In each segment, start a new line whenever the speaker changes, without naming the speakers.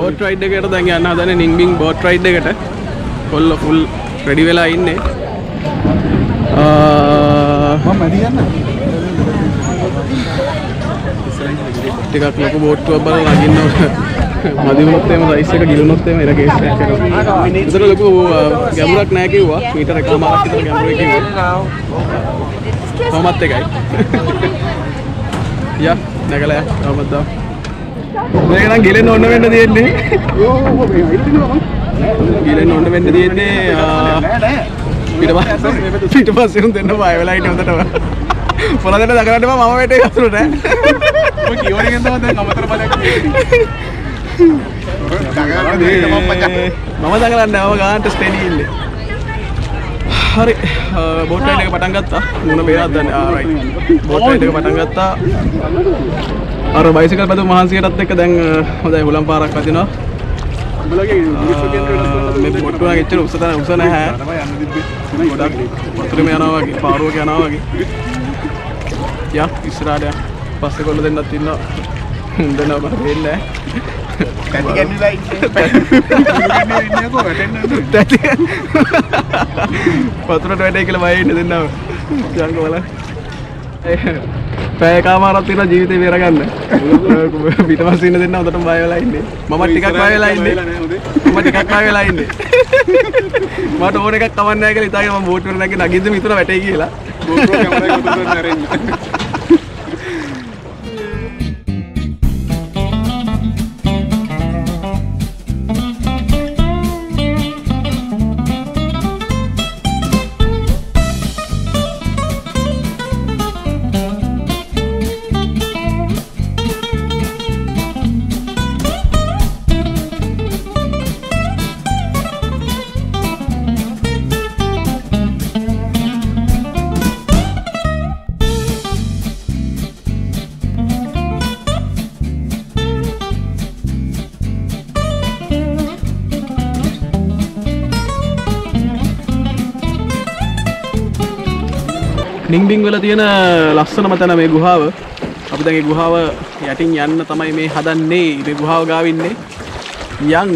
Boat ride එකකට දැන් යන්න හදන්නේ නින්බින් බෝට් රයිඩ් එකට. කොල්ල ෆුල් රෙඩි වෙලා ඉන්නේ.
මම මැදියන්න.
ටිකක් ලොකු බෝට්ටුවක් බලලා නගින්න ඕන. මදි වුණොත් එහෙම රයිස් එක ගිලුනොත් එහෙම එර කේස් එකක් කරනවා. ඒතර ලොකු ගැඹුරක් නැහැ කිව්වා. මීටර එකමාරක් විතර ගැඹුරයි කිව්වා. කොහොමත් එකයි. යා නැගලා කොහොමද? මේක නම් ගිලෙන්න ඕන වෙන්න තියෙන්නේ. ගිලෙන්න ඕන වෙන්න තියෙන්නේ. ඊට පස්සේ උන් දෙන්න බය වෙලා හිටිය හොඳටම. පොරදෙන්න දකරන්න මම වැටේ ගතුරු නෑ. ඔය කියවණෙන් තමයි දැන් අමතර බලයක් තියෙන්නේ. මම දකරන්නේ මම ගානට ස්ටඩි ඉන්නේ. හරි බෝට් රයිඩ් එක පටන් ගත්තා. මුණ බේරක් දැන් රයිට්. බෝට් රයිඩ් එක පටන් ගත්තා. අර බයිසිකල් පැදු මහන්සියටත් එක්ක දැන් හොඳයි හුලම් පාරක් වදිනවා. මේ බෝට් එක එච්චර උස නැහැ. ගොඩක් වතුරේම යනවා වගේ පාරුවක යනවා වගේ. යා ඉස්සරහට පස්සේ කොල්ල දෙන්නත් ඉන්නවා. දෙන්නා මට දෙන්නේ නැහැ. පැටි කැන්නිලා ඉන්නේ කො වැටෙන්නේ පැටි වතුරට වැටේ කියලා බය ඉන්න දෙන්නා. යන්කෝ බලන්න. පැය කමාරක් තියෙන ජීවිතේ බේරගන්න. පිටපස්සේ ඉන්න දෙන්නා හොඳටම බය වෙලා ඉන්නේ. මම ටිකක් බය වෙලා ඉන්නේ. මට ඕන එකක් කවන්නේ නැහැ කියලා හිතාගෙන මම බෝට් එකට නැගින්න නගින්ද මිතුර වැටේ කියලා. බෝට් එක කැමරා එක උඩට නැරෙන්න. නින්බින් වල තියෙන ලස්සනම තැන මේ ගුහාව. අපි දැන් මේ ගුහාව යටින් යන්න තමයි මේ හදන්නේ. මේ ගුහාව ගාව ඉන්නේ යන්.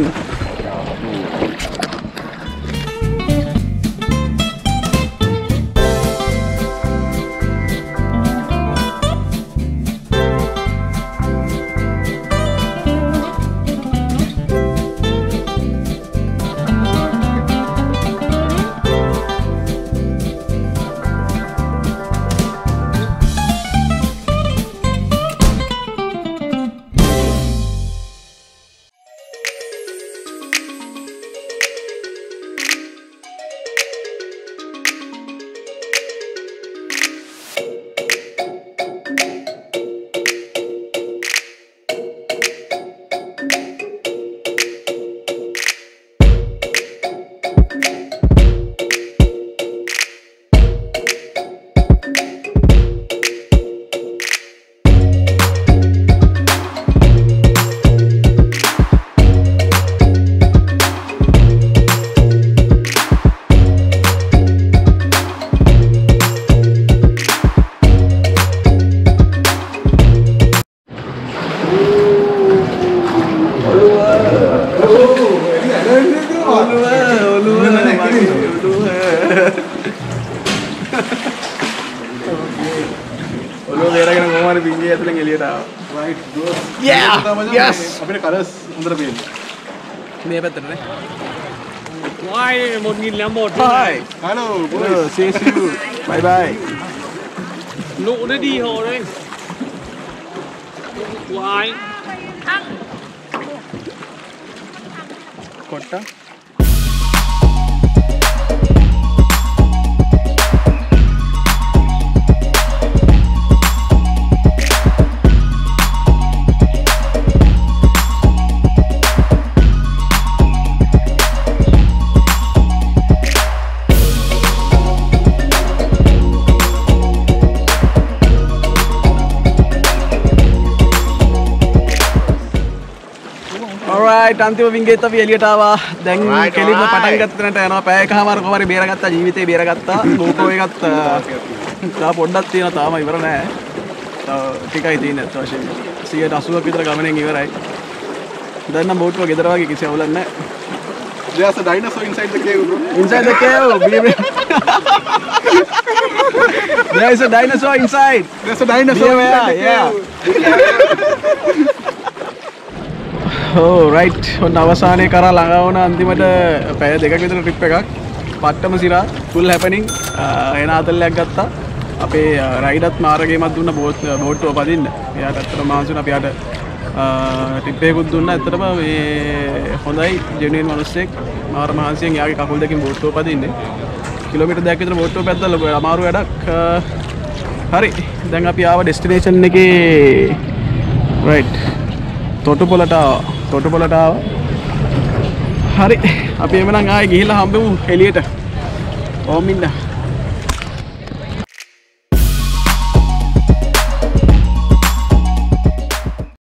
Yes. අපේ කලර්ස් හොඳට පේනවා. මේ පැත්තට නේ. Why මොන් ගිල්ලම් boat. Hi. Hello. See you. Bye bye. Nụ nó đi hồ đây. Why? Kotta. Alright, අන්තිම වින්ගේත් අපි එළියට ආවා. දැන් කෙලින්ම පටන් ගත්ත තැනට යනවා. පැයකමාර කොහමරි බේරගත්තා ජීවිතේ බේරගත්තා. GoPro එකත් තා පොඩ්ඩක් තියෙනවා. තාම ඉවර නෑ. තව ටිකයි තියෙන්නේ අත් වශයෙන්. 180ක් විතර ගමනෙන් ඉවරයි. දැන් නම් බෝට්ටුව ගෙදර වගේ කිසි අවුලක් නැහැ.
There's a dinosaur inside the cave, bro.
Inside the cave, there is a dinosaur inside.
There's a dinosaur inside the cave.
Oh, right. ඔන්න අවසානයේ කරා ළඟා වුණ අන්තිමට පැය දෙකක විතර ට්‍රිප් එකක්. පට්ටම සිරා full happening. එන ආතල්ලයක් ගත්තා. අපේ රයිඩත් මාර්ගයමත් දුන්න බෝට්ටුව පදින්න. එයාට අත්තර මාසුන අපි යාට ටිප් එකකුත් දුන්නා. ඇත්තටම මේ හොඳයි ජෙනුයින් මිනිස්සෙක් මාර මහන්සියෙන් යාගේ කකුල් දෙකෙන් බෝට්ටුව පදින්නේ. කිලෝමීටර් 2ක් විතර බෝට්ටුව පැද්දලා අමාරු වැඩක්. හරි. දැන් අපි ආව ඩෙස්ටිනේෂන් එකේ right. තොටුපොළට ආවා. හරි. අපි එමනම් ආයේ ගිහිල්ලා හම්බෙමු එළියට. ඕම් ඉන්න.